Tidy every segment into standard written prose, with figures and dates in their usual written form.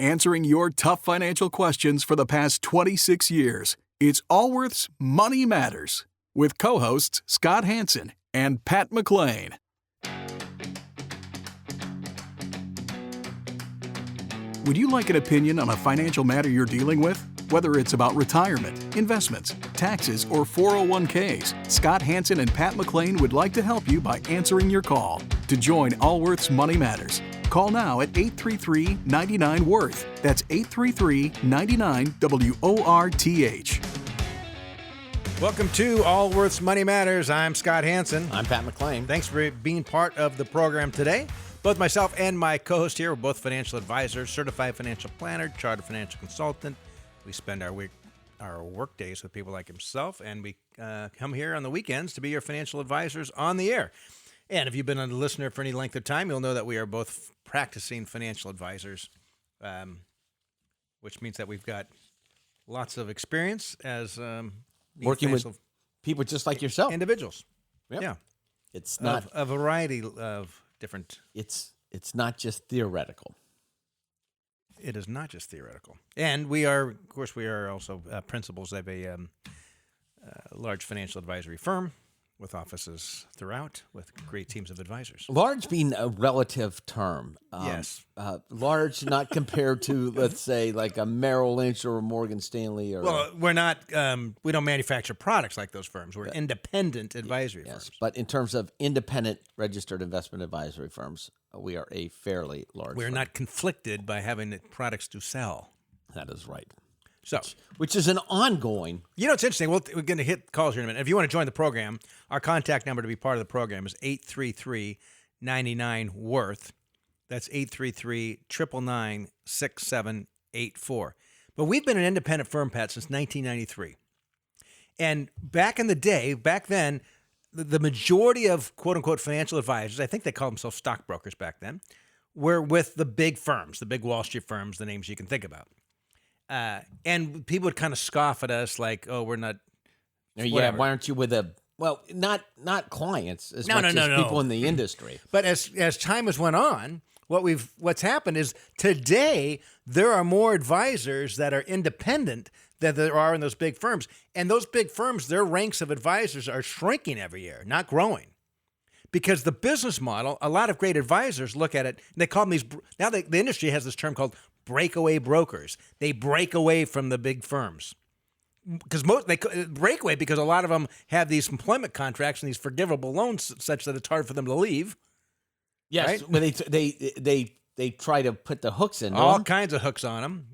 answering your tough financial questions for the past 26 years. It's Allworth's Money Matters with co-hosts Scott Hansen and Pat McClain. Would you like an opinion on a financial matter you're dealing with? Whether it's about retirement, investments, taxes, or 401ks, Scott Hansen and Pat McClain would like to help you by answering your call. To join Allworth's Money Matters, call now at 833-99-WORTH. That's 833-99-WORTH. Welcome to Allworth's Money Matters. I'm Scott Hansen. I'm Pat McClain. Thanks for being part of the program today. Both myself and my co-host here, we're both financial advisors, certified financial planner, chartered financial consultant. We spend our work days with people like himself, and we come here on the weekends to be your financial advisors on the air. And if you've been a listener for any length of time, you'll know that we are both practicing financial advisors, which means that we've got lots of experience as working with people just like yourself, individuals. Yep. Yeah, it's not a variety of different. It's not just theoretical. It is not just theoretical. And we are also principals of a large financial advisory firm with offices throughout, with great teams of advisors. Large being a relative term. Yes. Large not compared to, let's say, like a Merrill Lynch or a Morgan Stanley. Well, we're not, we don't manufacture products like those firms. We're independent advisory firms. But in terms of independent registered investment advisory firms, we are a fairly large We're firm. not conflicted by having products to sell. That is right. So, which is an ongoing. You know, it's interesting. We're going to hit calls here in a minute. If you want to join the program, our contact number to be part of the program is 833-99-WORTH. That's 833-999-6784. But we've been an independent firm, Pat, since 1993. And back then, the majority of quote-unquote financial advisors, I think they called themselves stockbrokers back then, were with the big firms, the big Wall Street firms, the names you can think about. And people would kind of scoff at us like, oh, we're not. Yeah, why aren't you with not clients as much as people in the industry. But as time has went on, what's happened is today there are more advisors that are independent than there are in those big firms. And those big firms, their ranks of advisors are shrinking every year, not growing. Because the business model, a lot of great advisors look at it, and they call them these, now the industry has this term called breakaway brokers. They break away from the big firms. Because they break away because a lot of them have these employment contracts and these forgivable loans such that it's hard for them to leave. Yes, right? But they try to put the hooks in. All kinds of hooks on them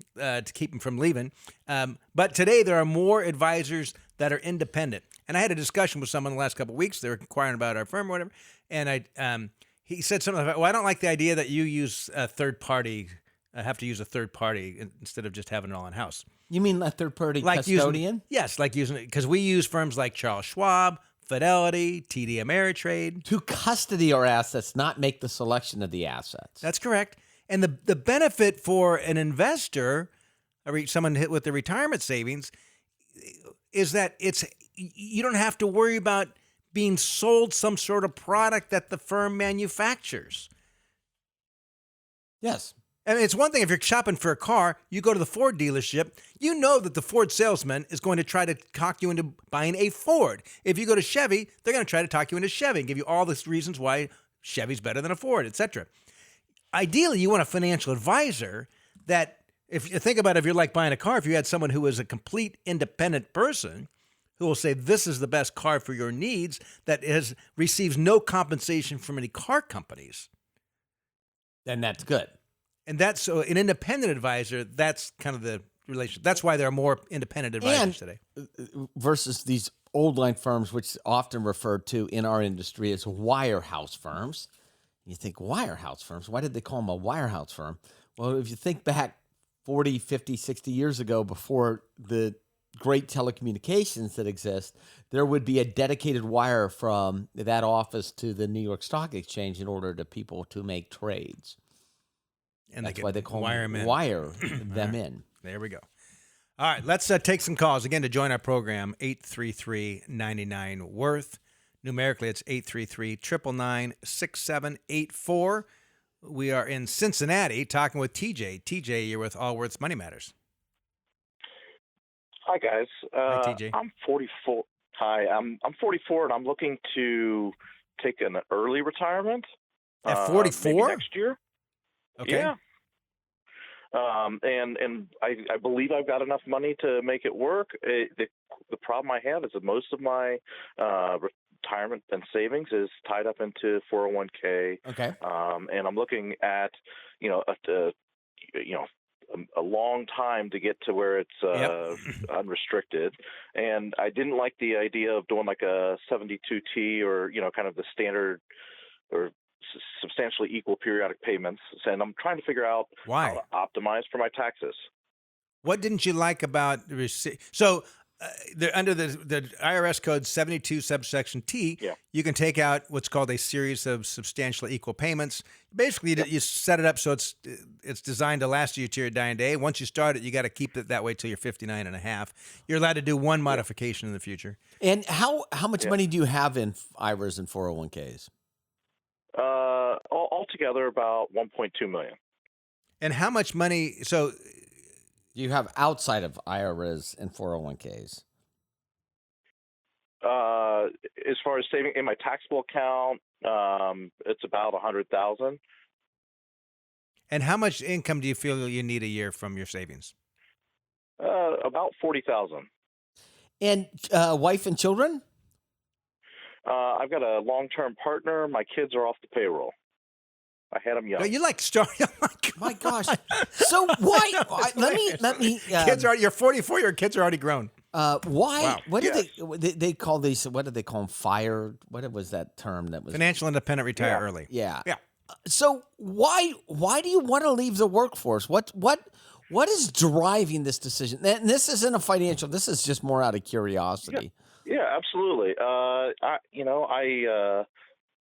to keep them from leaving. But today there are more advisors that are independent. And I had a discussion with someone the last couple of weeks. They were inquiring about our firm or whatever. And he said something like, well, I don't like the idea that you use a third party, have to use a third party instead of just having it all in-house. You mean a third party custodian? Yes, like using it, because we use firms like Charles Schwab, Fidelity, TD Ameritrade. To custody our assets, not make the selection of the assets. That's correct. And the benefit for an investor, someone hit with the retirement savings, is that you don't have to worry about being sold some sort of product that the firm manufactures. Yes. I mean, it's one thing if you're shopping for a car, you go to the Ford dealership, you know that the Ford salesman is going to try to talk you into buying a Ford. If you go to Chevy, they're going to try to talk you into Chevy and give you all the reasons why Chevy's better than a Ford, etc. Ideally, you want a financial advisor that, if you think about it, if you're like buying a car, if you had someone who is a complete independent person who will say, this is the best car for your needs, that receives no compensation from any car companies. Then that's good. And that's so an independent advisor, that's kind of the relation. That's why there are more independent advisors today. Versus these old line firms, which often referred to in our industry as wirehouse firms. You think, wirehouse firms? Why did they call them a wirehouse firm? Well, if you think back 40, 50, 60 years ago, before the great telecommunications that exist, there would be a dedicated wire from that office to the New York Stock Exchange in order to people to make trades. And that's why they call them wire them in. There we go. All right, let's take some calls. Again, to join our program, 833-99-WORTH. Numerically, it's 833-999-6784. We are in Cincinnati talking with TJ. TJ, you're with Allworth's Money Matters. Hi guys. Hi, TJ. I'm 44. Hi, I'm 44, and I'm looking to take an early retirement. At Maybe 44? next year. Okay. Yeah. And I believe I've got enough money to make it work. The problem I have is that most of my retirement and savings is tied up into 401k. Okay. And I'm looking at, a long time to get to where it's unrestricted. And I didn't like the idea of doing like a 72T or, kind of the standard or substantially equal periodic payments. And I'm trying to figure out Why? how to optimize for my taxes. What didn't you like about the receipt? So under the IRS code 72 subsection T, you can take out what's called a series of substantially equal payments. Basically, you set it up so it's designed to last you to your dying day. Once you start it, you got to keep it that way till you're 59 and a half. You're allowed to do one modification in the future. And how much money do you have in IRAs and 401ks? Altogether about 1.2 million. And how much money? So you have outside of IRAs and 401ks? As far as saving in my taxable account, it's about 100,000. And how much income do you feel you need a year from your savings? About 40,000. And wife and children? I've got a long-term partner. My kids are off the payroll. I had them young. No, you like starting? Oh my gosh! So why? Let me. Kids are. You're 44. Your kids are already grown. Why? Wow. What did they call these? What did they call them? Fired? What was that term that was? Financial independent, retire early. Yeah. Yeah. So why do you want to leave the workforce? What is driving this decision? And this isn't a financial. This is just more out of curiosity. Yeah, absolutely.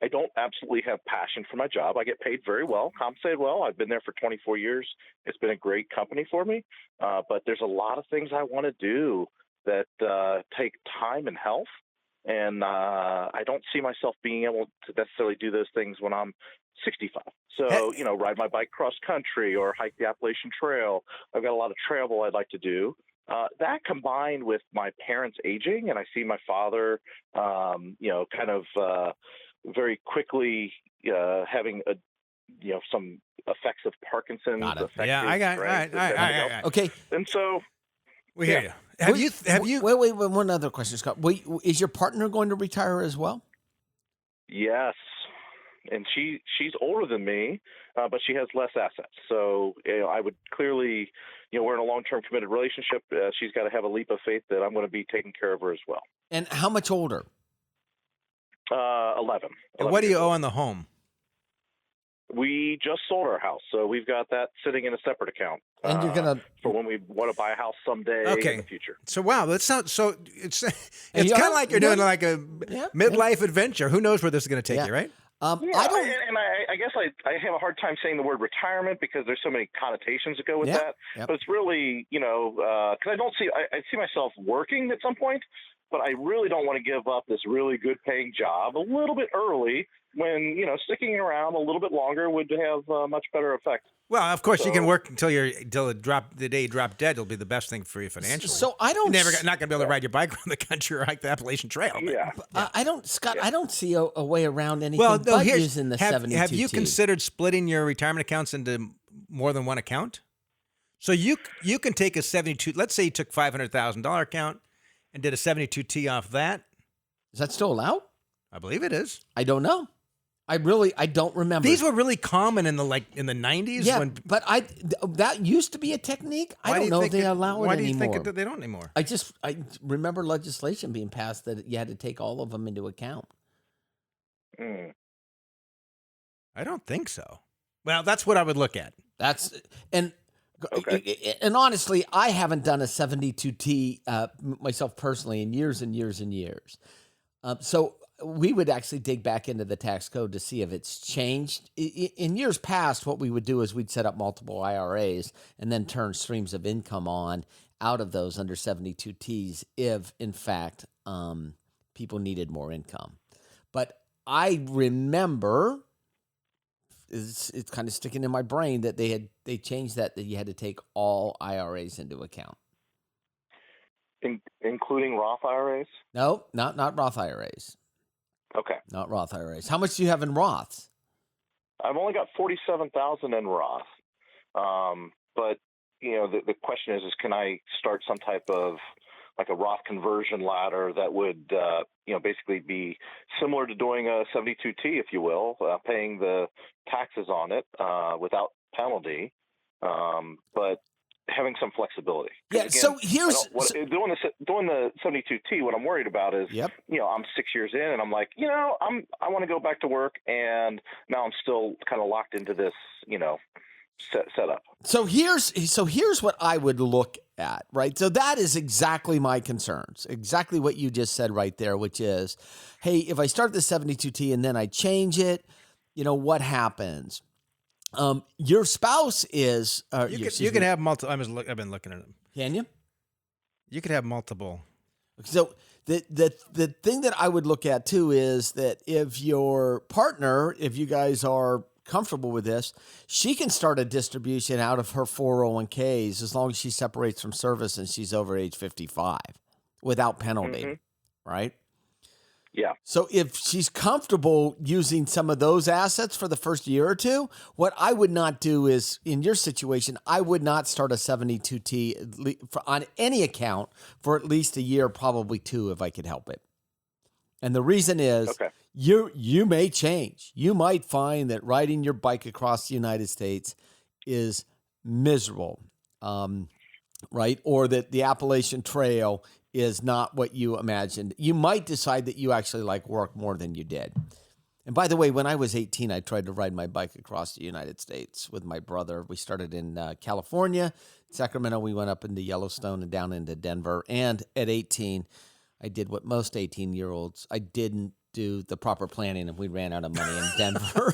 I don't absolutely have passion for my job. I get paid very well, compensated well. I've been there for 24 years. It's been a great company for me. But there's a lot of things I want to do that take time and health. And I don't see myself being able to necessarily do those things when I'm 65. So, ride my bike cross country or hike the Appalachian Trail. I've got a lot of travel I'd like to do. That combined with my parents aging, and I see my father, very quickly having some effects of Parkinson's. Yeah, I got it. All right. Okay. And so we hear you. Have you? Wait. One other question, Scott. Is your partner going to retire as well? Yes, and she's older than me, but she has less assets. So I would clearly, we're in a long-term committed relationship. She's got to have a leap of faith that I'm going to be taking care of her as well. And how much older? 11. And what do you owe on the home? We just sold our house, so we've got that sitting in a separate account. And you're gonna for when we want to buy a house someday in the future. So wow, that sounds so. It's kind of like you're doing like a midlife adventure. Who knows where this is going to take you, right? I guess I have a hard time saying the word retirement because there's so many connotations that go with that. But it's really, because I see myself working at some point, but I really don't want to give up this really good paying job a little bit early when, sticking around a little bit longer would have a much better effect. Well, of course, you can work until the day you drop dead. It'll be the best thing for you financially. So not going to be able to ride your bike around the country or hike the Appalachian Trail. I don't see a way around anything using the 72T. Have you considered splitting your retirement accounts into more than one account? So you can take a 72. Let's say you took $500,000 account and did a 72T off that. Is that still allowed? I believe it is. I don't know. I don't remember. These were really common in the 90s. Yeah, but that used to be a technique. I don't know if they allow it anymore. Why do you think that they don't anymore? I remember legislation being passed that you had to take all of them into account. I don't think so. Well, that's what I would look at. And honestly, I haven't done a 72T myself personally in years and years and years. So we would actually dig back into the tax code to see if it's changed. In years past, what we would do is we'd set up multiple IRAs and then turn streams of income on out of those under 72Ts if, in fact, people needed more income. But I remember it's kind of sticking in my brain that they changed that you had to take all IRAs into account. Including Roth IRAs? No, not Roth IRAs. Okay. Not Roth IRAs. How much do you have in Roths? I've only got 47,000 in Roth. But the question is can I start some type of like a Roth conversion ladder that would, basically be similar to doing a 72T, if you will, paying the taxes on it without penalty, but having some flexibility. Yeah. Again, So here's doing the 72T. What I'm worried about is, I'm 6 years in, and I'm like, I want to go back to work, and now I'm still kind of locked into this, setup. So here's what I would look at, right? So that is exactly my concerns, exactly what you just said right there, which is, hey, if I start the 72T and then I change it, what happens? Your spouse is you can have multiple. I've been looking at them. Can you? You could have multiple. So the thing that I would look at too is that if your partner, if you guys are comfortable with this, she can start a distribution out of her 401ks as long as she separates from service and she's over age 55 without penalty, right? Yeah. So if she's comfortable using some of those assets for the first year or two, what I would not do is, in your situation, I would not start a 72T on any account for at least a year, probably two, if I could help it. And the reason is you may change. You might find that riding your bike across the United States is miserable, right? Or that the Appalachian Trail is not what you imagined. You might decide that you actually like work more than you did. And by the way, when I was 18, I tried to ride my bike across the United States with my brother. We started in California, Sacramento. We went up into Yellowstone and down into Denver. And at 18, I did what most 18-year-olds, I didn't do the proper planning, and we ran out of money in Denver.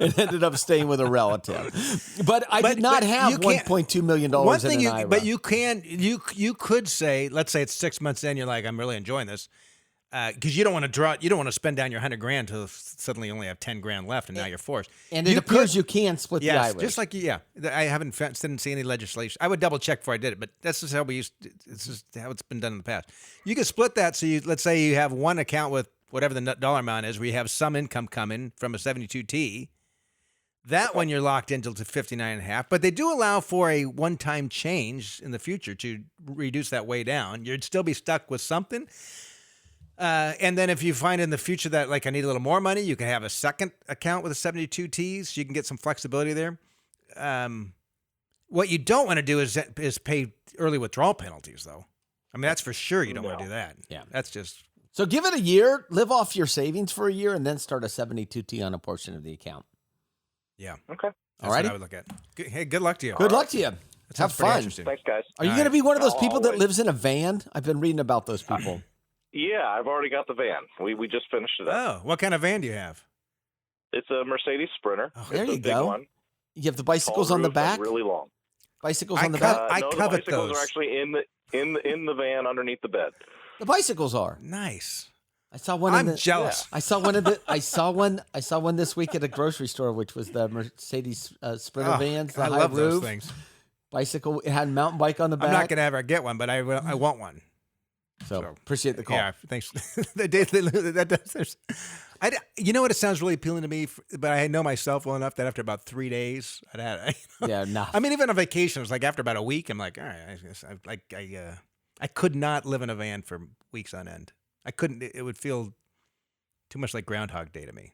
And ended up staying with a relative. But I did not have $1.2 million in an IRA. But you could say, let's say it's 6 months in, you're like, I'm really enjoying this. Because you don't want to spend down your $100,000 to suddenly you only have $10,000 left, and now you're forced. And it appears you can split the IRA. Just like I didn't see any legislation. I would double check before I did it, but that's just how this is how it's been done in the past. You can split that. So let's say you have one account with whatever the dollar amount is, where you have some income coming from a 72T. That one you're locked into to 59.5, but they do allow for a one-time change in the future to reduce that way down. You'd still be stuck with something. And then if you find in the future that, like, I need a little more money, you can have a second account with a 72T, so you can get some flexibility there. What you don't want to do is pay early withdrawal penalties, though. I mean, that's for sure you don't want to do that. Yeah. That's just... So give it a year, live off your savings for a year, and then start a 72T on a portion of the account. Yeah. Okay. That's what I would look at. Hey, good luck to you. Good luck to you. Have fun. Thanks, guys. Are you going to be one of those people that lives in a van? I've been reading about those people. Yeah, I've already got the van. We just finished it up. Oh, what kind of van do you have? It's a Mercedes Sprinter. Oh, there you big go. One. You have the bicycles on the back? Really long. Bicycles on the back? I no, covet the bicycles those. are actually in the van underneath the bed. The bicycles are. Nice. I saw one. I'm jealous. I saw one I saw one this week at a grocery store, which was the Mercedes Sprinter vans. The I high love roof those things. bicycle. It had a mountain bike on the back. I'm not gonna ever get one, but I want one. So appreciate the call. Yeah, thanks. You know what? It sounds really appealing to me, but I know myself well enough that after about 3 days, I'd had it. Yeah, no. I mean, even on vacation, it was like after about a week, I'm like, all right, I could not live in a van for weeks on end. I couldn't. It would feel too much like Groundhog Day to me.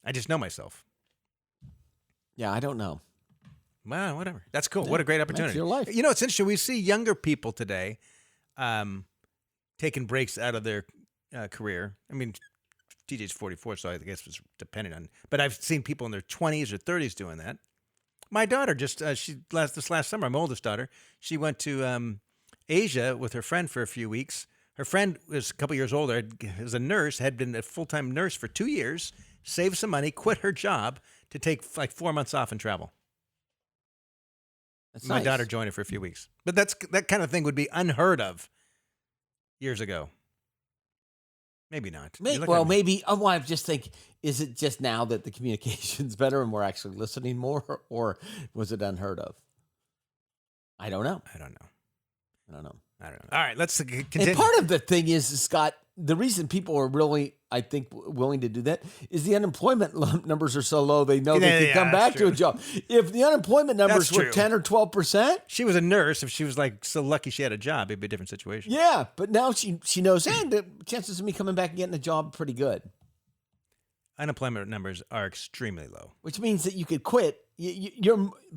I just know myself. Yeah, I don't know. Well, whatever. That's cool. What a great opportunity. That's your life. You know, it's interesting. We see younger people today taking breaks out of their career. I mean, TJ's 44, so I guess it's dependent on. But I've seen people in their 20s or 30s doing that. My daughter just this last summer, my oldest daughter, she went to Asia with her friend for a few weeks. Her friend was a couple years older, was a nurse, had been a full-time nurse for 2 years, saved some money, quit her job to take like 4 months off and travel. That's My nice. daughter joined her for a few weeks. But that kind of thing would be unheard of years ago. Maybe not. Maybe. I just think, is it just now that the communication's better and we're actually listening more, or was it unheard of? I don't know. I don't know. All right, let's continue. And part of the thing is, Scott, the reason people are really, I think, willing to do that is the unemployment numbers are so low, they know they can come back to a job. If the unemployment numbers were 10 or 12%. She was a nurse. If she was like so lucky she had a job, it'd be a different situation. Yeah, but now she knows, and the chances of me coming back and getting a job are pretty good. Unemployment numbers are extremely low. Which means that you could quit.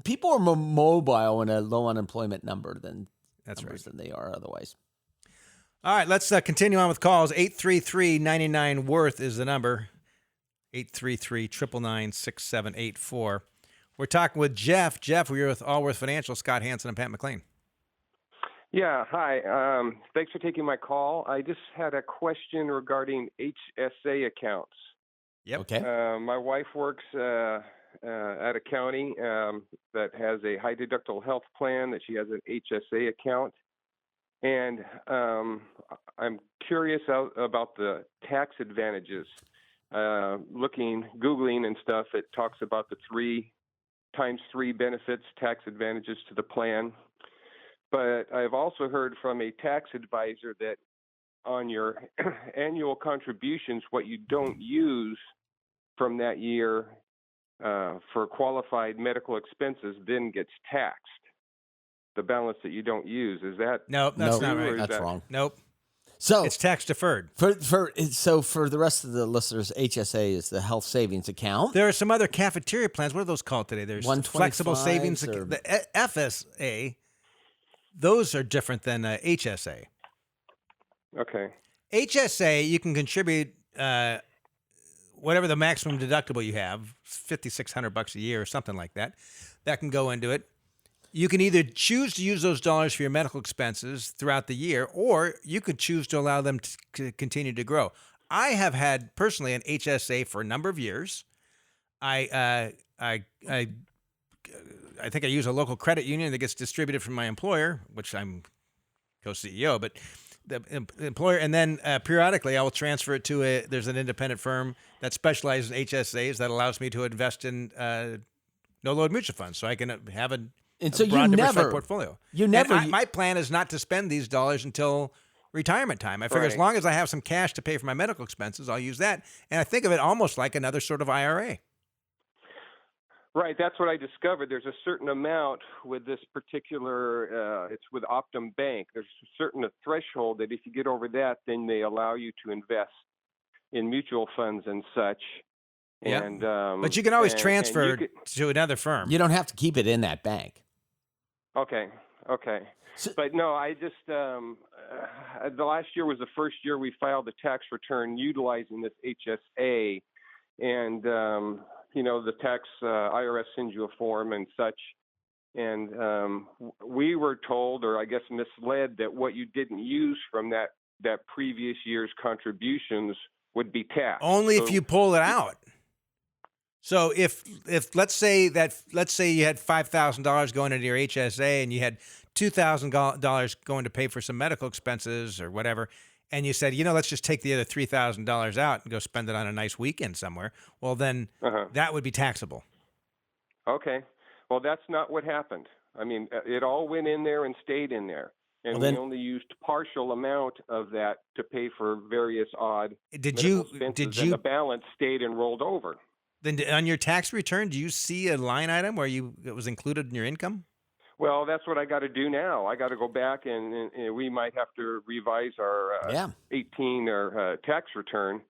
People are more mobile in a low unemployment number than they are otherwise. All right, let's continue on with calls. 833-99-WORTH is the number. 833-999-6784. We're talking with Jeff. Jeff, we're with Allworth Financial, Scott Hansen and Pat McLean. Yeah, hi. Thanks for taking my call. I just had a question regarding HSA accounts. Yep. Okay. My wife works at a county that has a high deductible health plan, that she has an HSA account. And I'm curious about the tax advantages. Googling and stuff, it talks about the 3x3 benefits, tax advantages to the plan. But I've also heard from a tax advisor that on your annual contributions, what you don't use from that year for qualified medical expenses then gets taxed. The balance that you don't use, is that? No, that's not right. That's wrong. Nope. So it's tax deferred. For the rest of the listeners, HSA is the health savings account. There are some other cafeteria plans. What are those called today? There's flexible savings. The FSA. Those are different than HSA. Okay. HSA, you can contribute whatever the maximum deductible you have, $5,600 a year or something like that. That can go into it. You can either choose to use those dollars for your medical expenses throughout the year, or you could choose to allow them to continue to grow. I have had personally an HSA for a number of years. I think I use a local credit union that gets distributed from my employer, which I'm co-CEO, but the employer, and then periodically I will transfer it to there's an independent firm that specializes in HSAs that allows me to invest in no-load mutual funds, so I can have a broad diversified portfolio. My plan is not to spend these dollars until retirement time. I figure as long as I have some cash to pay for my medical expenses, I'll use that. And I think of it almost like another sort of IRA. Right, that's what I discovered. There's a certain amount with this particular, it's with Optum Bank. There's a certain threshold that if you get over that, then they allow you to invest in mutual funds and such. Yeah. And, but you can always transfer to another firm. You don't have to keep it in that bank. Okay. So, but no, I just, the last year was the first year we filed a tax return utilizing this HSA. And, the tax IRS sends you a form and such. And we were told, or I guess misled, that what you didn't use from that previous year's contributions would be taxed. Only if you pull it out. So if let's say you had $5,000 going into your HSA and you had $2,000 going to pay for some medical expenses or whatever, and you said, let's just take the other $3,000 out and go spend it on a nice weekend somewhere, well, then that would be taxable. Okay. Well, that's not what happened. I mean, it all went in there and stayed in there. And we only used partial amount of that to pay for various odd expenses, and the balance stayed and rolled over. Then on your tax return, do you see a line item where it was included in your income? Well, that's what I got to do now. I got to go back and we might have to revise our 18 or tax return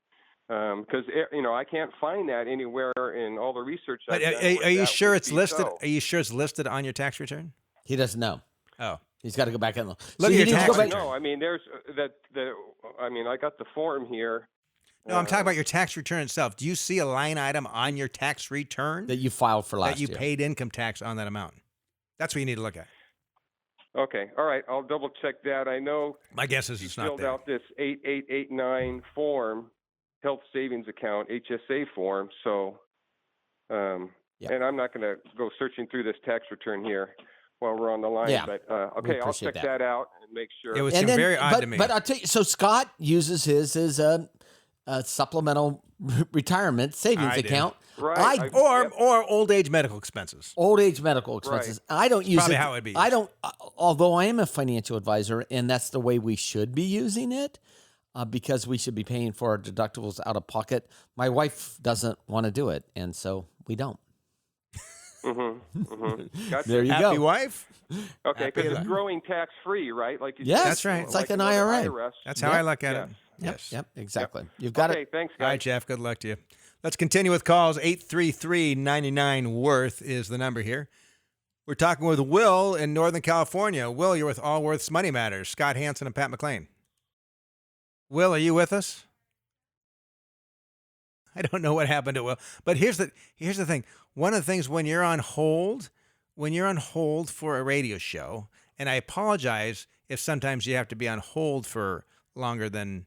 because I can't find that anywhere in all the research. But are you sure it's listed? So. Are you sure it's listed on your tax return? He doesn't know. Oh, he's got to go back and look. Look at your tax return. No, I mean there's I got the form here. No, I'm talking about your tax return itself. Do you see a line item on your tax return that you filed for last year? That you paid income tax on that amount? That's what you need to look at. Okay. All right. I'll double check that. I know. My guess is it's not there. Filled out this 8889 form, health savings account, HSA form. So, and I'm not going to go searching through this tax return here while we're on the line. Yeah. But okay, I'll check that out and make sure. It was very odd to me. But I'll tell you, so Scott uses his as supplemental retirement savings I do. account. Right. Or old age medical expenses. Old age medical expenses. I don't use probably it. how it'd be I used. don't. Although I am a financial advisor, and that's the way we should be using it, because we should be paying for our deductibles out of pocket. My wife doesn't want to do it, and so we don't. Gotcha. There you Happy go. wife. Okay, Happy because life. it's growing tax-free, right? Like you Yes, said. That's right. It's like an another IRA. That's how I look at it. Yes. Yep. Exactly. You've got Okay, it. thanks, All guys. right, Jeff. Good luck to you. Let's continue with calls. 833-99-WORTH is the number here. We're talking with Will in Northern California. Will, you're with Allworth's Money Matters. Scott Hansen and Pat McClain. Will, are you with us? I don't know what happened to Will, but here's the thing. One of the things when you're on hold for a radio show, and I apologize if sometimes you have to be on hold for longer than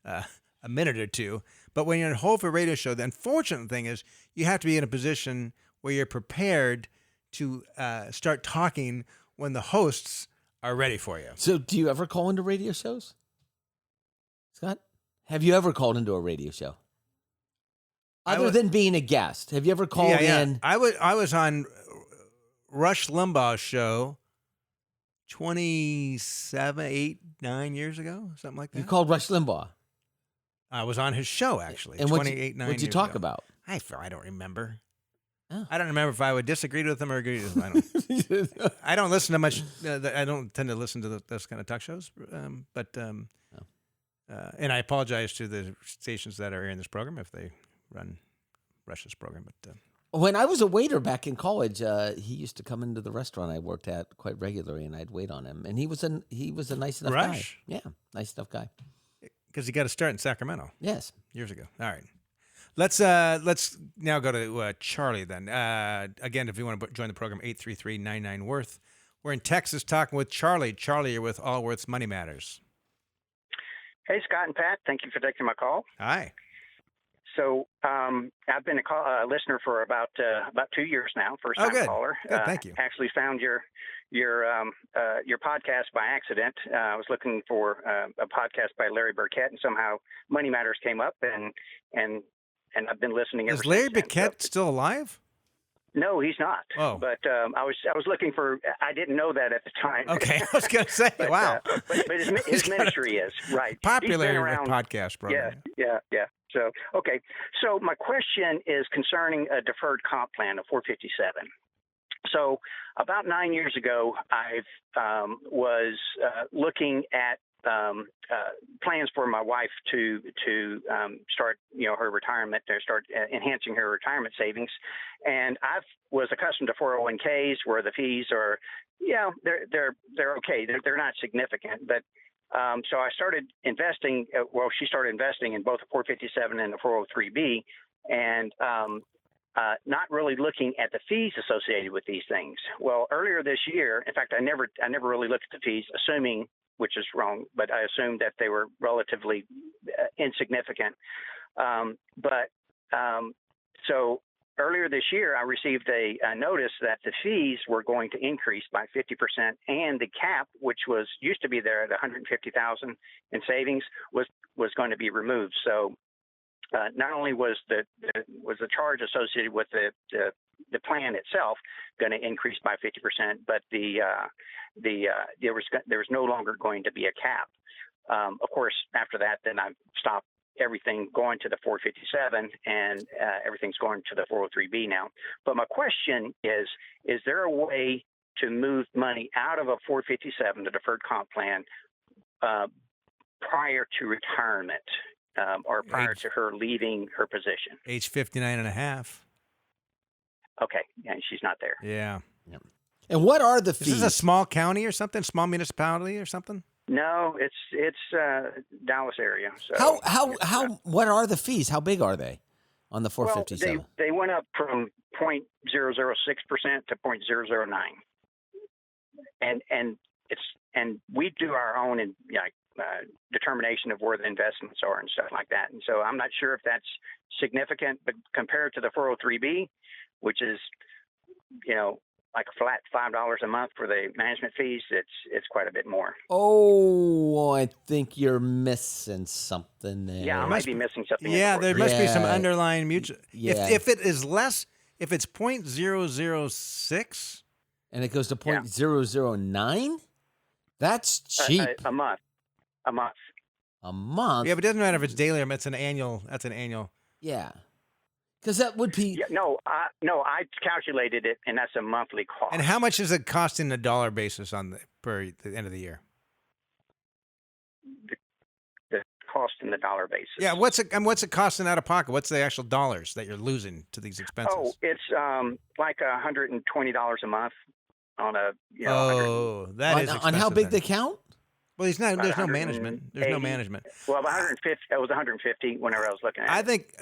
a minute or two. But when you're on hold for a radio show, the unfortunate thing is you have to be in a position where you're prepared to start talking when the hosts are ready for you. So, do you ever call into radio shows, Scott? Have you ever called into a radio show? Other than being a guest, have you ever called in? I was on Rush Limbaugh's show 8, 9 years ago, something like that. You called Rush Limbaugh. I was on his show, actually. And 9 years what'd you talk ago. about? I don't remember. Oh. I don't remember if I would disagree with him or agree with him. I don't listen to much. I don't tend to listen to those kind of talk shows. And I apologize to the stations that are airing this program if they run Rush's program. But When I was a waiter back in college, he used to come into the restaurant I worked at quite regularly, and I'd wait on him. And he was a nice enough Rush? guy. Yeah, nice enough guy. because he got to start in Sacramento Yes. years ago. All right. Let's now go to Charlie then. Again, if you want to join the program, 833-99-WORTH. We're in Texas talking with Charlie. Charlie, you're with Allworth's Money Matters. Hey, Scott and Pat. Thank you for taking my call. Hi. So I've been a listener for about 2 years now. First time caller. Good, thank you. Actually found your podcast by accident. I was looking for a podcast by Larry Burkett, and somehow Money Matters came up, and I've been listening ever Is Larry since then. Burkett still alive? No, he's not. Oh. But I was looking for. I didn't know that at the time. Okay, I was going to say, but, wow. But his ministry is right. Popular He's been around, podcast program. Yeah. So, okay. So my question is concerning a deferred comp plan of 457. So about 9 years ago, I was looking at plans for my wife to start, her retirement, to start enhancing her retirement savings. And I was accustomed to 401ks where the fees are, they're okay. They're not significant, but so I started investing. She started investing in both the 457 and the 403b, and not really looking at the fees associated with these things. Well, earlier this year, in fact, I never really looked at the fees, assuming, which is wrong, but I assumed that they were relatively insignificant. So earlier this year, I received a notice that the fees were going to increase by 50%, and the cap, which used to be there at $150,000 in savings, was going to be removed. So not only was the charge associated with the plan itself going to increase by 50%, but there was no longer going to be a cap. Of course, after that, then I stopped everything going to the 457, and everything's going to the 403b now. But my question is there a way to move money out of a 457, the deferred comp plan, prior to retirement? Or prior to her leaving her position. Age 59 and a half. Okay, and she's not there. Yeah. Yep. And what are the fees? Is this a small county or something? Small municipality or something? No, it's Dallas area. So how what are the fees? How big are they on the 457? Well, they went up from 0.006% to 0.009, and we do our own determination of where the investments are and stuff like that. And so I'm not sure if that's significant, but compared to the 403b, which is, like a flat $5 a month for the management fees, it's quite a bit more. Oh, I think you're missing something there. Yeah, I might be missing something. Yeah, there must be some Yeah. underlying mutual. Yeah. If it is less, if it's 0.006, And it goes to 0.009? That's cheap. A month. A month. A month? yeah, but it doesn't matter if it's daily or it's an annual. That's an annual. Yeah. Because that would be... Yeah, no, I calculated it, and that's a monthly cost. And how much is it costing a dollar basis per the end of the year? The cost in the dollar basis. Yeah, what's it costing out of pocket? What's the actual dollars that you're losing to these expenses? Oh, it's like $120 a month on a that is on how big then. the count? Well, there's no About management. There's no 180. management. Well, 150. It was 150 whenever I was looking at I it. think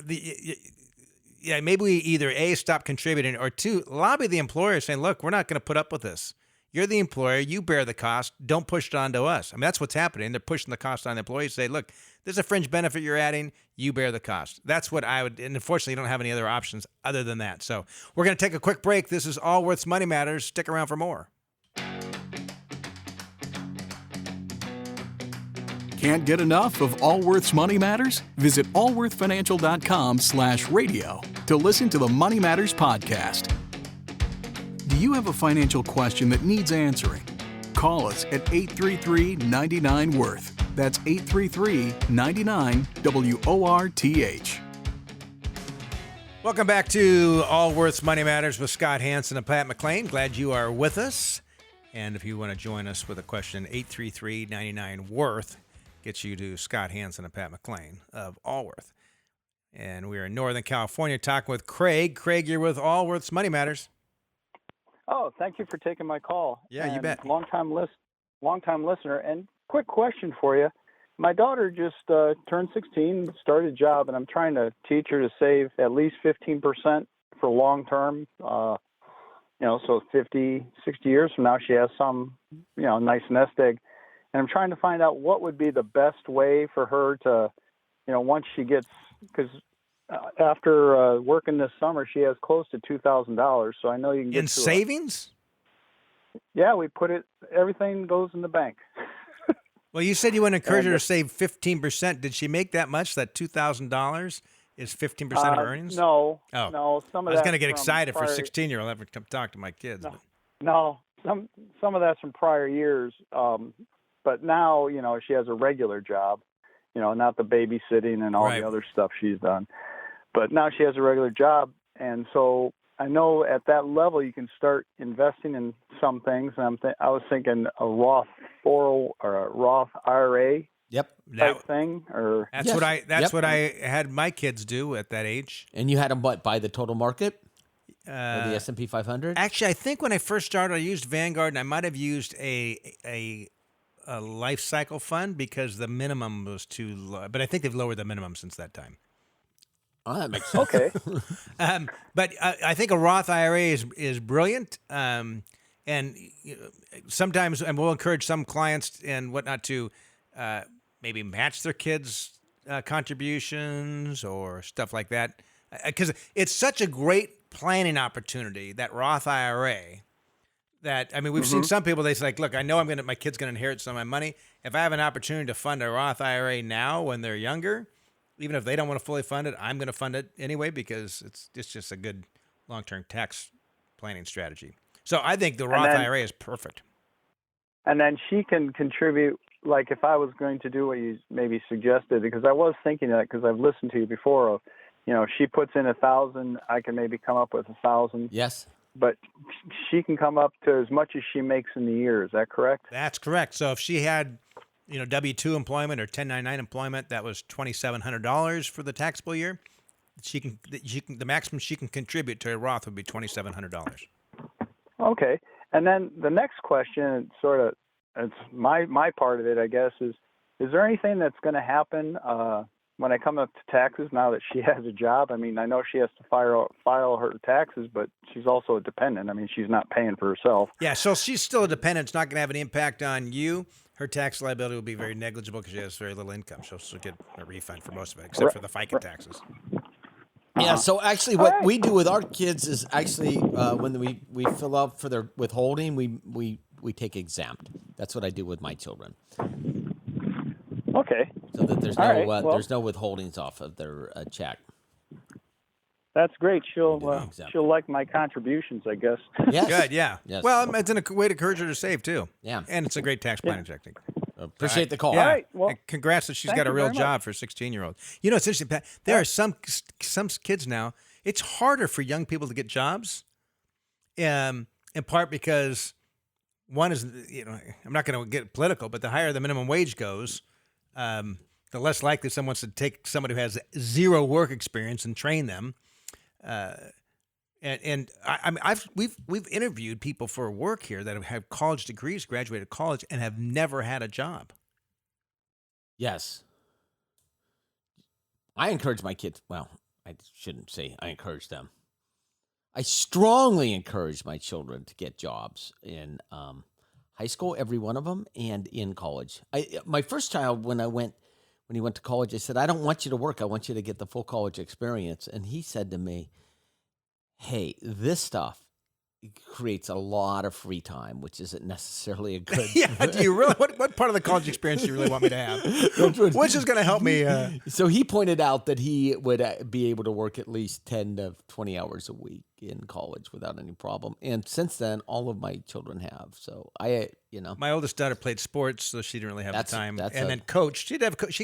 maybe we either A, stop contributing, or two, lobby the employer saying, look, we're not going to put up with this. You're the employer. You bear the cost. Don't push it onto us. I mean, that's what's happening. They're pushing the cost on the employees. Say, look, there's a fringe benefit you're adding. You bear the cost. That's what I would, and unfortunately, you don't have any other options other than that. So we're going to take a quick break. This is Allworth's Money Matters. Stick around for more. Can't get enough of Allworth's Money Matters? Visit allworthfinancial.com/radio to listen to the Money Matters podcast. Do you have a financial question that needs answering? Call us at 833-99-WORTH. That's 833-99-WORTH. Welcome back to Allworth's Money Matters with Scott Hansen and Pat McLean. Glad you are with us. And if you want to join us with a question, 833-99-WORTH gets you to Scott Hansen and Pat McLean of Allworth. And we are in Northern California talking with Craig. Craig, you're with Allworth's Money Matters. Oh, thank you for taking my call. Yeah, you bet. Long-time listener. And quick question for you. My daughter just turned 16, started a job, and I'm trying to teach her to save at least 15% for long-term. So 50, 60 years from now, she has some, nice nest egg. And I'm trying to find out what would be the best way for her to, once she gets, because after working this summer, she has close to $2,000. So I know you can get in savings? Yeah, we put it. Everything goes in the bank. Well, you said you want to encourage her to save 15%. Did she make that much? That $2,000 is 15% of her earnings? No. Oh. No. Some of I was that going to get from excited for a prior- 16-year-old. I'll have to come talk to my kids. No. but- No. Some of that's from prior years. But now, she has a regular job, not the babysitting and all Right. the other stuff she's done. But now she has a regular job. And so I know at that level you can start investing in some things. And I was thinking a Roth 401 or a Roth IRA Yep. type thing. Or That's Yes. what Yep. I had my kids do at that age. And you had them, buy the total market? Or Uh, the S&P 500? Actually, I think when I first started, I used Vanguard, and I might have used a life cycle fund because the minimum was too low. But I think they've lowered the minimum since that time. Oh, that makes sense. okay. But I think a Roth IRA is brilliant. And sometimes, and we'll encourage some clients and whatnot to maybe match their kids' contributions or stuff like that. Because it's such a great planning opportunity, that Roth IRA, that, I mean, we've seen some people, they say, like, look, I know my kid's going to inherit some of my money. If I have an opportunity to fund a Roth IRA now when they're younger, even if they don't want to fully fund it, I'm going to fund it anyway because it's just a good long-term tax planning strategy. So I think the Roth IRA is perfect. And then she can contribute, like if I was going to do what you maybe suggested, because I was thinking that because I've listened to you before of, she puts in 1,000, I can maybe come up with 1,000. Yes. But she can come up to as much as she makes in the year. Is that correct? That's correct. So if she had, W-2 employment or 1099 employment, that was $2,700 for the taxable year. The maximum she can contribute to a Roth would be $2,700. Okay. And then the next question, it's my part of it, I guess, is there anything that's going to happen when I come up to taxes now that she has a job? I mean, I know she has to file her taxes, but she's also a dependent. I mean, she's not paying for herself. Yeah, so she's still a dependent. It's not going to have an impact on you. Her tax liability will be very negligible because she has very little income. She'll get a refund for most of it, except for the FICA taxes. Yeah, so actually what we do with our kids is actually when we fill out for their withholding, we take exempt. That's what I do with my children. Okay. So that there's there's no withholdings off of their check. That's great. She'll Exempt. she'll like my contributions, I guess. Yes. Good, yeah. Yes. Well, it's a way to encourage her to save, too. Yeah. And it's a great tax planning technique. Appreciate the call. Yeah. All right, well, And congrats that she's thank got a you real very job for a 16-year-old. You know, it's interesting, Pat. There are some kids now, it's harder for young people to get jobs, in part because one is, I'm not going to get political, but the higher the minimum wage goes, the less likely someone wants to take someone who has zero work experience and train them. We've interviewed people for work here that have college degrees, graduated college, and have never had a job. Yes. I encourage my kids. Well, I shouldn't say I encourage them. I strongly encourage my children to get jobs in high school, every one of them, and in college. My first child, when he went to college, I said, I don't want you to work. I want you to get the full college experience. And he said to me, hey, this stuff creates a lot of free time, which isn't necessarily a good. Yeah, do you really? What part of the college experience do you really want me to have? Which is going to help me? So he pointed out that he would be able to work at least 10 to 20 hours a week in college without any problem. And since then, all of my children have. So my oldest daughter played sports, so she didn't really have the time. Then coached. She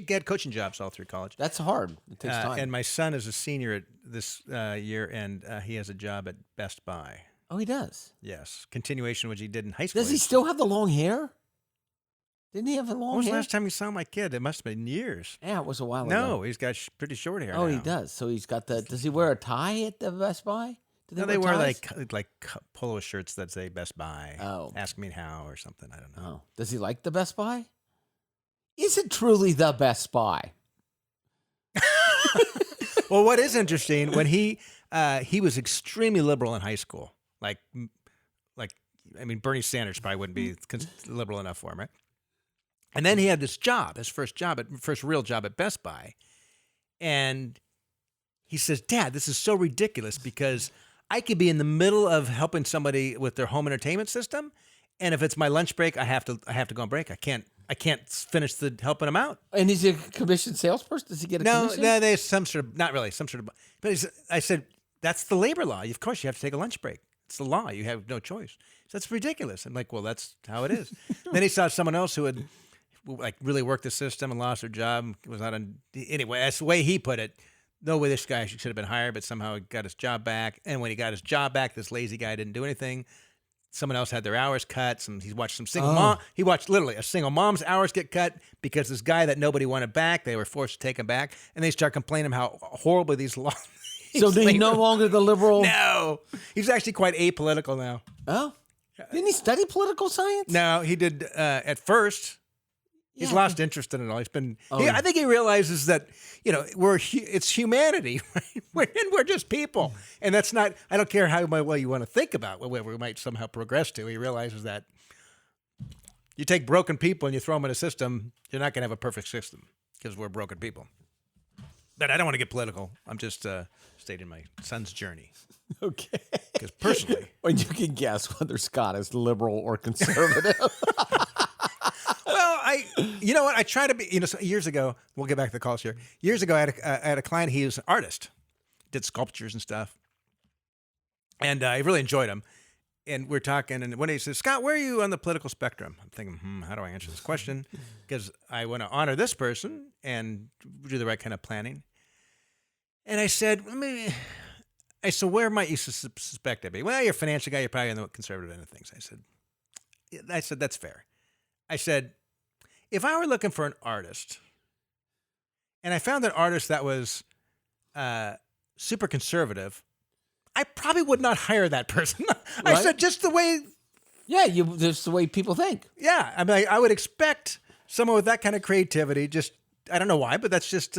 had coaching jobs all through college. That's hard. It takes time. And my son is a senior at this year, and he has a job at Best Buy. Oh, he does? Yes. Continuation, which he did in high school. Does he still have the long hair? Didn't he have the long hair? When was the last time you saw my kid? It must have been years. Yeah, it was a while ago. No, he's got pretty short hair now. He does. So he's got the. Does he wear a tie at the Best Buy? No, they wear like polo shirts that say Best Buy. Oh. Ask me how or something. I don't know. Oh. Does he like the Best Buy? Is it truly the Best Buy? Well, what is interesting, when he was extremely liberal in high school. Like, Bernie Sanders probably wouldn't be liberal enough for him, right? And then he had this job, his first real job at Best Buy. And he says, Dad, this is so ridiculous because I could be in the middle of helping somebody with their home entertainment system. And if it's my lunch break, I have to go on break. I can't finish helping them out. And he's a commissioned salesperson? Does he get a commission? No, there's not really, but I said, that's the labor law. Of course, you have to take a lunch break. It's the law. You have no choice. So that's ridiculous. I'm like, well, that's how it is. Then he saw someone else who had really worked the system and lost their job. Was not on anyway. That's the way he put it. No way this guy should have been hired, but somehow he got his job back. And when he got his job back, this lazy guy didn't do anything. Someone else had their hours cut. He watched some single mom. He watched literally a single mom's hours get cut because this guy that nobody wanted back, they were forced to take him back, and they start complaining how horrible these laws. So he's no longer the liberal? No. He's actually quite apolitical now. Oh? Didn't he study political science? No, he did at first. He's lost interest in it all. He's been. Oh. I think he realizes that it's humanity, right? We're just people, and that's not. I don't care how well you want to think about where we might somehow progress to. He realizes that you take broken people and you throw them in a system, you're not going to have a perfect system because we're broken people. But I don't want to get political. I'm just stating my son's journey. Okay. Because personally, when you can guess whether Scott is liberal or conservative. Well, you know what? I try to be, years ago, we'll get back to the calls here. Years ago, I had a client, he was an artist, did sculptures and stuff. And I really enjoyed him. And we're talking, and one day he says, Scott, where are you on the political spectrum? I'm thinking, how do I answer this question? Because I want to honor this person and do the right kind of planning. And I said, where might you suspect I'd be? Well, you're a financial guy, you're probably on the conservative end of things. I said, that's fair. I said, if I were looking for an artist, and I found an artist that was super conservative, I probably would not hire that person. I said, just the way. Yeah, just the way people think. Yeah, I would expect someone with that kind of creativity. Just, I don't know why, but that's just.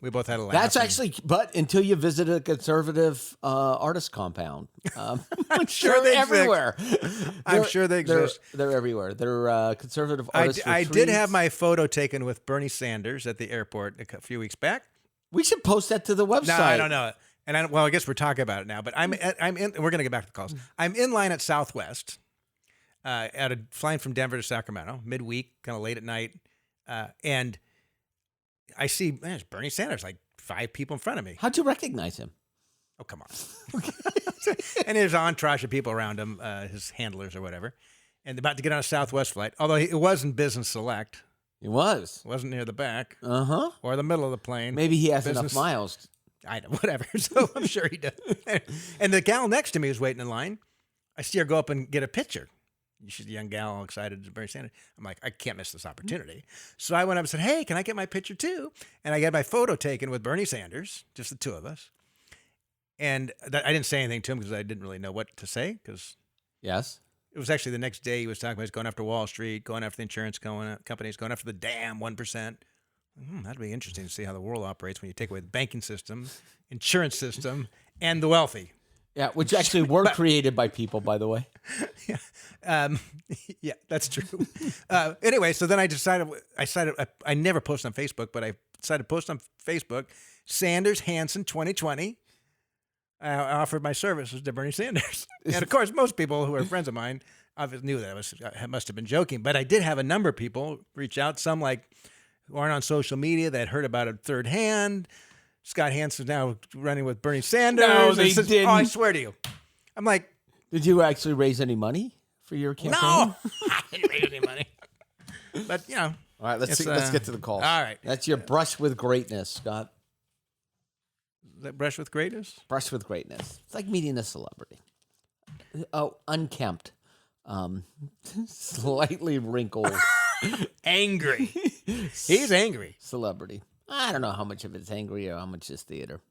We both had a laugh. That's actually, but until you visit a conservative artist compound, I'm sure they're everywhere. I'm sure they exist. They're everywhere. They're conservative artists. I did have my photo taken with Bernie Sanders at the airport a few weeks back, We should post that to the website. No, I don't know. And I guess we're talking about it now. But I'm in. We're going to get back to the calls. I'm in line at Southwest, flying from Denver to Sacramento, midweek, kind of late at night, and I see it's Bernie Sanders, like 5 people in front of me. How'd you recognize him? Oh, come on. And there's an entourage of people around him, his handlers or whatever, and about to get on a Southwest flight. Although it wasn't business select. It was. It wasn't near the back. Uh-huh. Or the middle of the plane. Maybe he has Business. enough miles. I know, whatever. So I'm sure he does. And the gal next to me was waiting in line. I see her go up and get a picture. She's a young gal, all excited to Bernie Sanders. I'm like, I can't miss this opportunity. So I went up and said, hey, can I get my picture too? And I got my photo taken with Bernie Sanders, just the two of us. And I didn't say anything to him because I didn't really know what to say. Because Yes. it was actually the next day he was talking about he's going after Wall Street, going after the insurance companies, going after the damn 1%. That'd be interesting to see how the world operates when you take away the banking system, insurance system, and the wealthy. Yeah, which actually were created by people, by the way. Yeah, that's true. Anyway, so then I decided I never post on Facebook, but I decided to post on Facebook, Sanders Hansen 2020. I offered my services to Bernie Sanders. And of course, most people who are friends of mine obviously knew that I must have been joking, but I did have a number of people reach out, some who aren't on social media that heard about it third hand. Scott Hansen's now running with Bernie Sanders. No, they didn't. Oh, I swear to you. I'm like, Did you actually raise any money for your campaign? no, I didn't raise any money. But, All right, let's get to the calls. all right. That's your brush with greatness, Scott. That brush with greatness? Brush with greatness. It's like meeting a celebrity. Oh, unkempt. Slightly wrinkled. Angry. He's angry. Celebrity. I don't know how much of it's angry or how much is theater.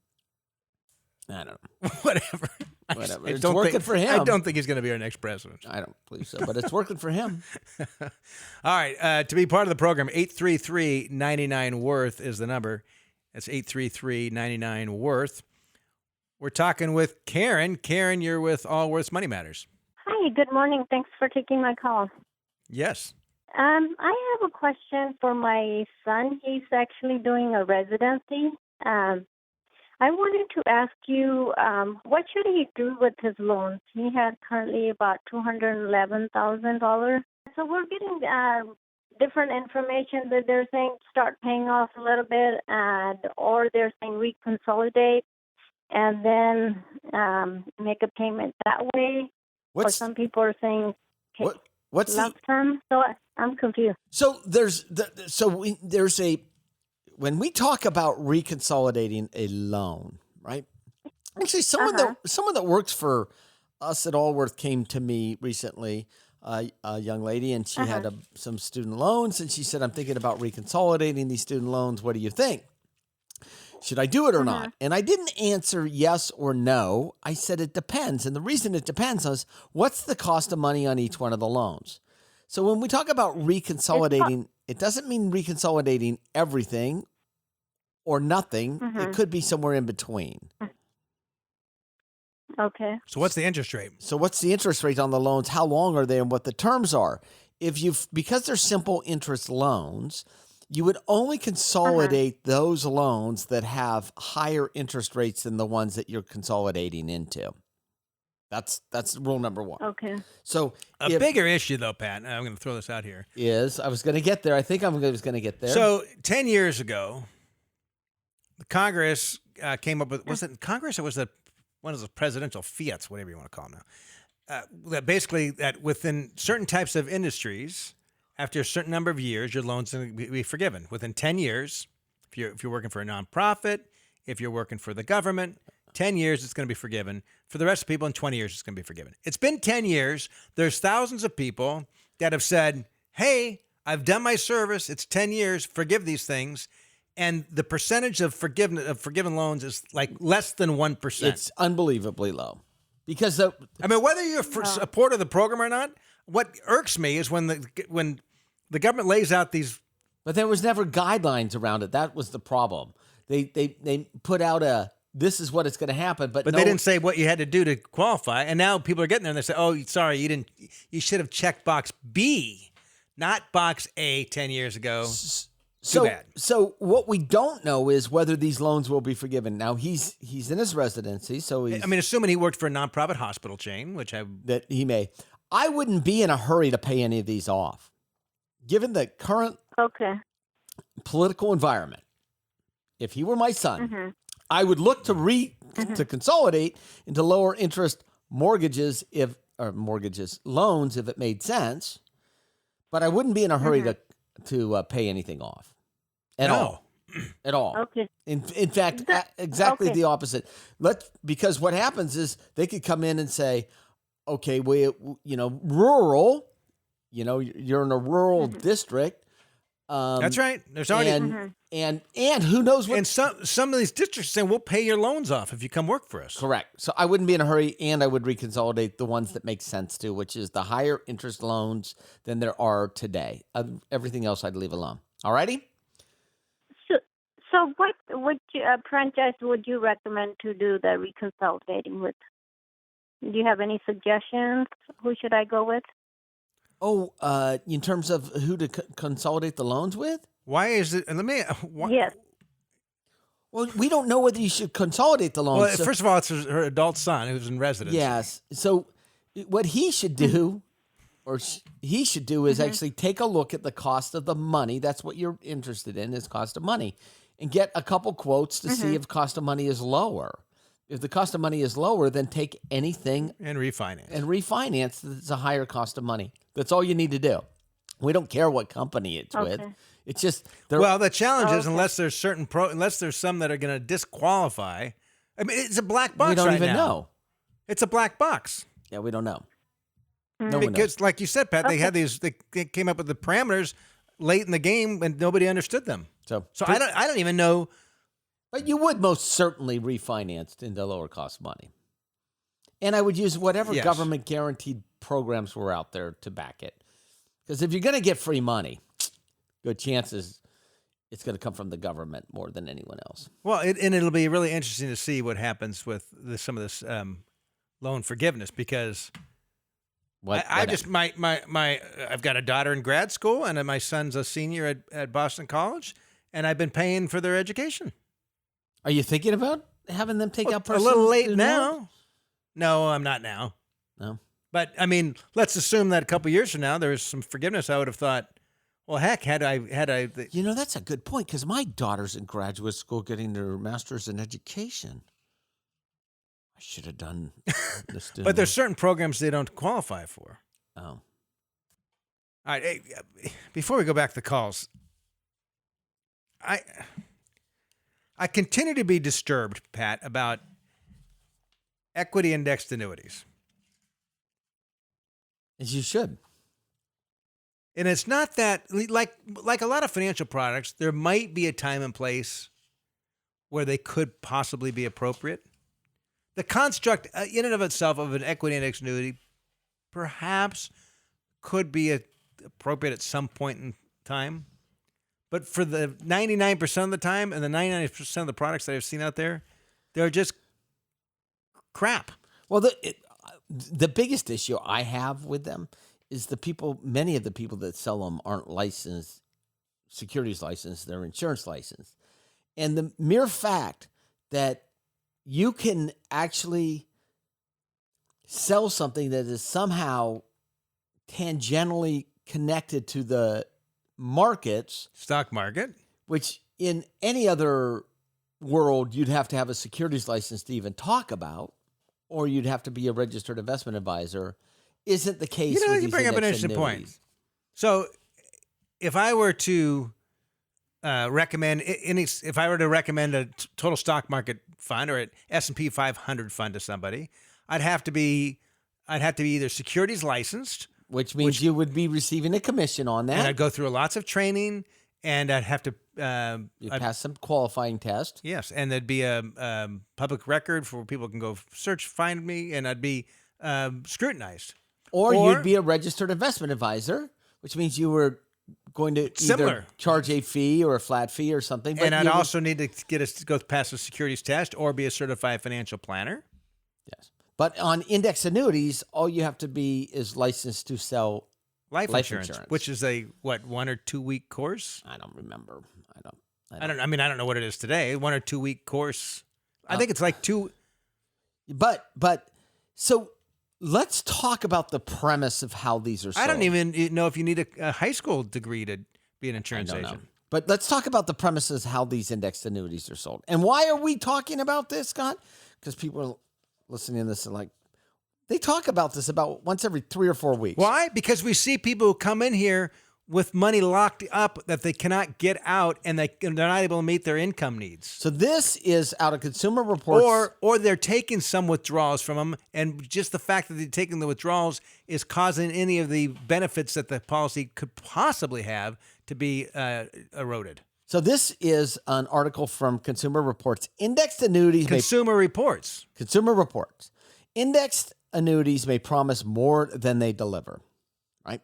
I don't know. Whatever. Whatever. I It's don't working think- for him. I don't think he's going to be our next president. I don't believe so, but it's working for him. All right. To be part of the program, 833-99-WORTH is the number. That's 833-99-WORTH. We're talking with Karen. Karen, you're with Allworth's Money Matters. Hi, good morning. Thanks for taking my call. Yes. I have a question for my son. He's actually doing a residency. I wanted to ask you, what should he do with his loans? He has currently about $211,000. So we're getting different information that they're saying start paying off a little bit, or they're saying reconsolidate and then make a payment that way. Or some people are saying what's lump sum. So I'm confused. So there's when we talk about reconsolidating a loan, right? Actually, someone that works for us at Allworth came to me recently, a young lady, and she had some student loans, and she said, "I'm thinking about reconsolidating these student loans. What do you think? Should I do it or not?" And I didn't answer yes or no. I said it depends, and the reason it depends is what's the cost of money on each one of the loans. So when we talk about reconsolidating, it doesn't mean reconsolidating everything or nothing. It could be somewhere in between. Okay. So what's the interest rate? So what's the interest rate on the loans? How long are they and what the terms are? Because they're simple interest loans, you would only consolidate those loans that have higher interest rates than the ones that you're consolidating into. That's rule number one. Okay. So A bigger issue, though, Pat, and I'm going to throw this out here. I was going to get there. I think I was going to get there. So 10 years ago, the Congress came up with, was it Congress or was it one of those presidential fiats, whatever you want to call them now, that within certain types of industries, after a certain number of years, your loans will be forgiven. Within 10 years, if you're working for a nonprofit, if you're working for the government, 10 years, it's going to be forgiven. For the rest of people, in 20 years, it's going to be forgiven. It's been 10 years. There's thousands of people that have said, hey, I've done my service. It's 10 years. Forgive these things. And the percentage of forgiven loans is like less than 1%. It's unbelievably low. Because whether you're a supporter of the program or not, what irks me is when the government lays out these. But there was never guidelines around it. That was the problem. They put out this is what it's going to happen, but they didn't say what you had to do to qualify. And now people are getting there and they say, "Oh, sorry, you should have checked box B, not box A 10 years ago." Too bad. So what we don't know is whether these loans will be forgiven. Now he's in his residency, so he's, I mean, assuming he worked for a nonprofit hospital chain, which that he may. I wouldn't be in a hurry to pay any of these off, given the current political environment. If he were my son, I would look to to consolidate into lower interest mortgages loans if it made sense, but I wouldn't be in a hurry to pay anything off at all. At all. Okay. In fact, exactly the opposite. Because what happens is they could come in and say, okay, rural, you're in a rural district. That's right. There's already and who knows what. And some of these districts saying we'll pay your loans off if you come work for us. Correct. So I wouldn't be in a hurry, and I would reconsolidate the ones that make sense too, which is the higher interest loans than there are today. Everything else I'd leave alone. All righty. So what franchise would you recommend to do the reconsolidating with? Do you have any suggestions? Who should I go with? Oh, in terms of who to consolidate the loans with? Why is it? Yes. Well, we don't know whether you should consolidate the loans. Well, first of all, it's her adult son who's in residence. Yes. So what he should do, is actually take a look at the cost of the money. That's what you're interested in, is cost of money, and get a couple quotes to see if cost of money is lower. If the cost of money is lower, then take anything and refinance. That's a higher cost of money. That's all you need to do. We don't care what company it's with. It's just the challenge is unless there's some that are going to disqualify. I mean, it's a black box. We don't right even now. know. It's a black box. Yeah, we don't know. No one knows. Because, like you said, Pat, they had these. They came up with the parameters late in the game, and nobody understood them. So I don't even know. But you would most certainly refinance into lower cost money. And I would use whatever government guaranteed programs were out there to back it. Because if you're going to get free money, good chances it's going to come from the government more than anyone else. Well, it'll be really interesting to see what happens with some of this loan forgiveness, because I've got a daughter in grad school and my son's a senior at Boston College, and I've been paying for their education. Are you thinking about having them take out personal? A little late now. No, I'm not now. No. But, I mean, let's assume that a couple years from now there was some forgiveness. I would have thought, well, heck, had I. That's a good point, because my daughter's in graduate school getting their master's in education. I should have done this. But there's certain programs they don't qualify for. Oh. All right. Hey, before we go back to the calls, I continue to be disturbed, Pat, about equity indexed annuities. As you should. And it's not that, like a lot of financial products, there might be a time and place where they could possibly be appropriate. The construct in and of itself of an equity indexed annuity perhaps could be appropriate at some point in time. But for the 99% of the time and the 99% of the products that I've seen out there, they're just crap. Well, the biggest issue I have with them is many of the people that sell them aren't licensed, securities licensed, they're insurance licensed. And the mere fact that you can actually sell something that is somehow tangentially connected to the markets, stock market, which in any other world you'd have to have a securities license to even talk about, or you'd have to be a registered investment advisor, isn't the case. You bring up an interesting point. So if I were to recommend a total stock market fund or an S&P 500 fund to somebody, I'd have to be either securities licensed, which means you would be receiving a commission on that. And I'd go through lots of training, and I'd have to pass some qualifying tests. Yes, and there'd be a public record for where people can go find me, and I'd be scrutinized. Or you'd be a registered investment advisor, which means you were going to either charge a fee or a flat fee or something. But I'd also need to go pass a securities test or be a certified financial planner. Yes. But on index annuities, all you have to be is licensed to sell life insurance, which is a 1 or 2 week course? I don't remember. I don't know what it is today. 1 or 2 week course. I think it's like 2. But so let's talk about the premise of how these are sold. I don't even know if you need a high school degree to be an insurance agent. But let's talk about the premises how these indexed annuities are sold. And why are we talking about this, Scott? Because people are listening to this and like, they talk about this about once every 3 or 4 weeks. Why? Because we see people who come in here with money locked up that they cannot get out, and they're not able to meet their income needs. So this is out of Consumer Reports. Or they're taking some withdrawals from them, and just the fact that they're taking the withdrawals is causing any of the benefits that the policy could possibly have to be eroded. So this is an article from Consumer Reports. Indexed annuities Consumer Reports. Indexed annuities may promise more than they deliver, right?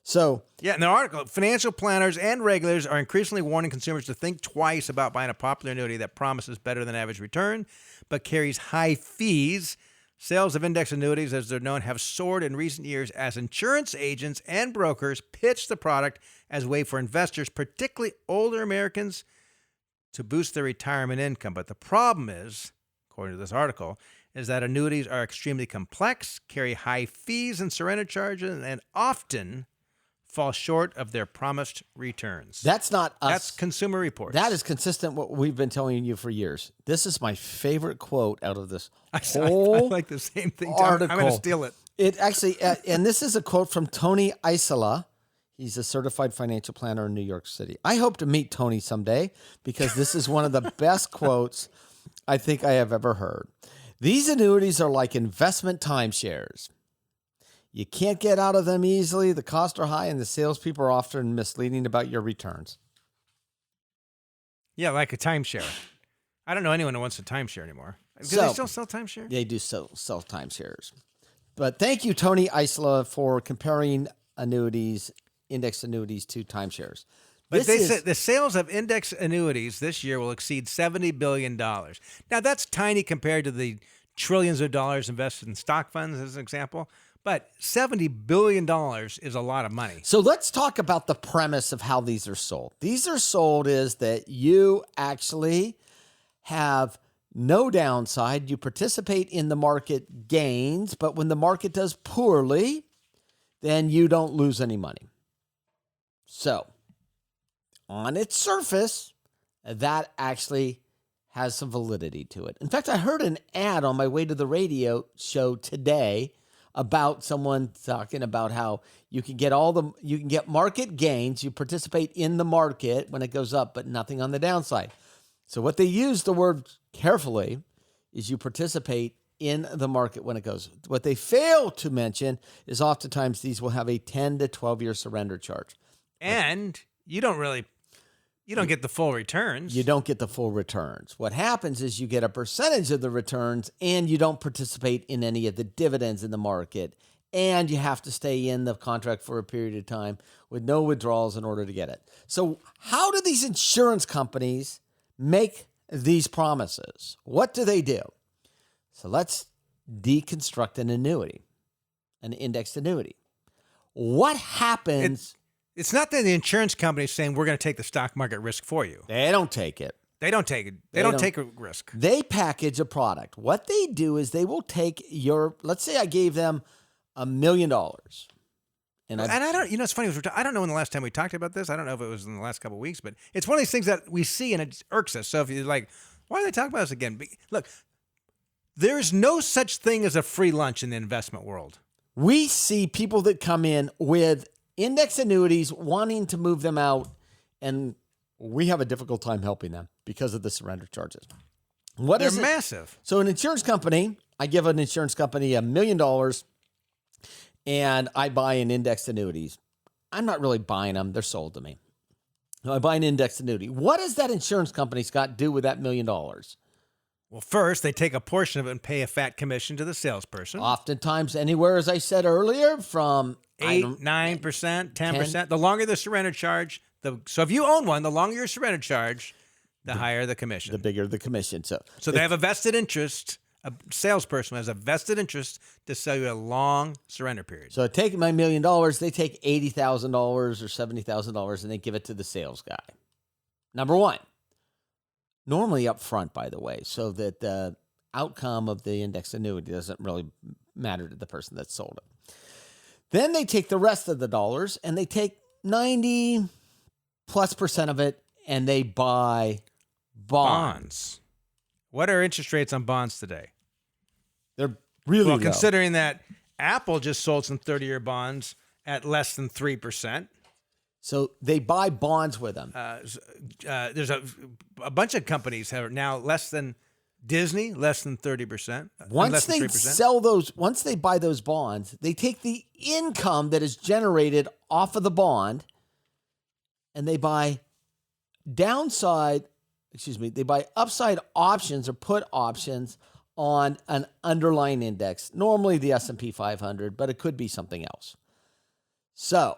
So yeah, in the article, financial planners and regulators are increasingly warning consumers to think twice about buying a popular annuity that promises better than average return, but carries high fees. Sales of index annuities, as they're known, have soared in recent years as insurance agents and brokers pitch the product as a way for investors, particularly older Americans, to boost their retirement income. But the problem is, according to this article, is that annuities are extremely complex, carry high fees and surrender charges, and often fall short of their promised returns. That's not us. That's Consumer Reports. That is consistent with what we've been telling you for years. This is my favorite quote out of this I whole like the same thing. article. I'm going to steal it. It actually, and this is a quote from Tony Isola. He's a certified financial planner in New York City. I hope to meet Tony someday because this is one of the best quotes I think I have ever heard. These annuities are like investment timeshares. You can't get out of them easily. The costs are high, and the salespeople are often misleading about your returns. Yeah, like a timeshare. I don't know anyone who wants a timeshare anymore. Do they still sell timeshare? They do sell timeshares. But thank you, Tony Isola, for comparing annuities, index annuities to timeshares. But they said the sales of index annuities this year will exceed $70 billion. Now, that's tiny compared to the trillions of dollars invested in stock funds, as an example. But $70 billion is a lot of money. So let's talk about the premise of how these are sold. These are sold is that you actually have no downside. You participate in the market gains, but when the market does poorly, then you don't lose any money. So on its surface, that actually has some validity to it. In fact, I heard an ad on my way to the radio show today about someone talking about how you can get market gains. You participate in the market when it goes up, but nothing on the downside. So what they use the word carefully is you participate in the market when it goes. What they fail to mention is oftentimes these will have a 10 to 12 year surrender charge. And you don't get the full returns. You don't get the full returns. What happens is you get a percentage of the returns and you don't participate in any of the dividends in the market. And you have to stay in the contract for a period of time with no withdrawals in order to get it. So how do these insurance companies make these promises? What do they do? So let's deconstruct an annuity, an indexed annuity. What happens? It's not that the insurance company is saying we're going to take the stock market risk for you. They don't take it. They don't take it. They don't take a risk. They package a product. What they do is they will take let's say I gave them $1 million. And I don't, it's funny. I don't know when the last time we talked about this. I don't know if it was in the last couple of weeks, but it's one of these things that we see and it irks us. So if you're like, why are they talking about this again? Look, there's no such thing as a free lunch in the investment world. We see people that come in with index annuities wanting to move them out, and we have a difficult time helping them because of the surrender charges. They're massive. So an insurance company, I give an insurance company $1 million and I buy an indexed annuities. I'm not really buying them. They're sold to me. I buy an indexed annuity. What does that insurance company, Scott, do with that $1 million? Well, first, they take a portion of it and pay a fat commission to the salesperson. Oftentimes, anywhere, as I said earlier, from 8%, 9%, 10%. The longer the surrender charge, so if you own one, the longer your surrender charge, the higher the commission. The bigger the commission. So they have a vested interest a salesperson who has a vested interest to sell you a long surrender period. So take my $1 million, they take $80,000 or $70,000 and they give it to the sales guy. Number one, normally up front, by the way, so that the outcome of the index annuity doesn't really matter to the person that sold it. Then they take the rest of the dollars and they take 90+% of it and they buy bonds. What are interest rates on bonds today? They're really well, low. Considering that Apple just sold some 30-year bonds at less than 3%. So they buy bonds with them. There's a bunch of companies that are now less than Disney, less than 30%. Once they sell those, once they buy those bonds, they take the income that is generated off of the bond and they buy they buy upside options or put options on an underlying index, normally the S&P 500, but it could be something else. So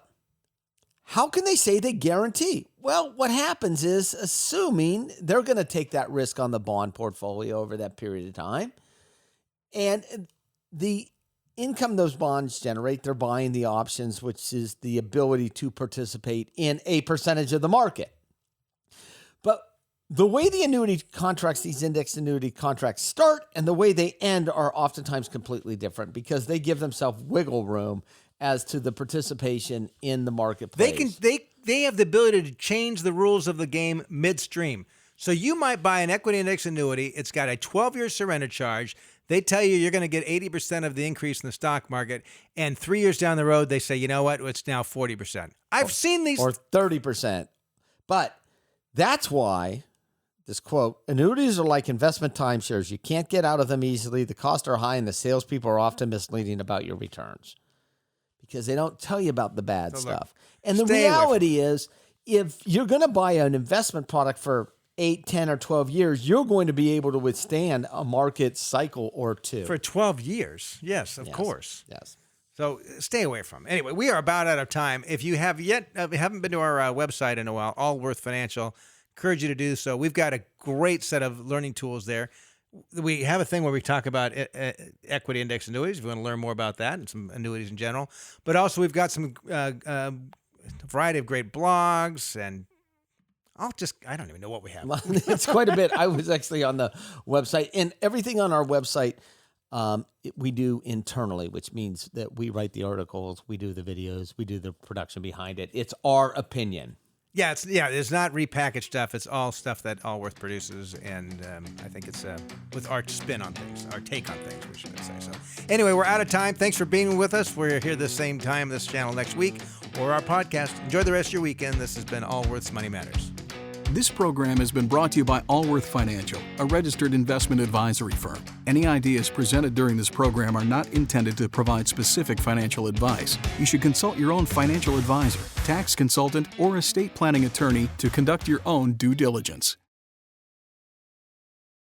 how can they say they guarantee? Well, what happens is, assuming they're going to take that risk on the bond portfolio over that period of time, and the income those bonds generate, they're buying the options, which is the ability to participate in a percentage of the market. But the way the annuity contracts, these index annuity contracts start and the way they end are oftentimes completely different because they give themselves wiggle room as to the participation in the marketplace. They have the ability to change the rules of the game midstream. So you might buy an equity index annuity. It's got a 12-year surrender charge. They tell you you're going to get 80% of the increase in the stock market. And 3 years down the road, they say, you know what? It's now 40%. I've seen these. Or 30%. But that's why this quote, annuities are like investment timeshares. You can't get out of them easily. The costs are high and the salespeople are often misleading about your returns, because they don't tell you about the bad stuff. And the reality is, if you're going to buy an investment product for 8, 10, or 12 years, you're going to be able to withstand a market cycle or two. For 12 years. Yes, of course. Yes. So stay away from it. Anyway, we are about out of time. If you haven't been to our website in a while, Allworth Financial, encourage you to do so. We've got a great set of learning tools there. We have a thing where we talk about equity index annuities, if you want to learn more about that, and some annuities in general. But also we've got some variety of great blogs, and I don't even know what we have. It's quite a bit. I was actually on the website, and everything on our website we do internally, which means that we write the articles, we do the videos, we do the production behind it. It's our opinion. Yeah, it's not repackaged stuff. It's all stuff that Allworth produces, and I think it's with our spin on things, our take on things, we should say. So anyway, we're out of time. Thanks for being with us. We're here the same time, this channel next week, or our podcast. Enjoy the rest of your weekend. This has been Allworth's Money Matters. This program has been brought to you by Allworth Financial, a registered investment advisory firm. Any ideas presented during this program are not intended to provide specific financial advice. You should consult your own financial advisor, tax consultant, or estate planning attorney to conduct your own due diligence.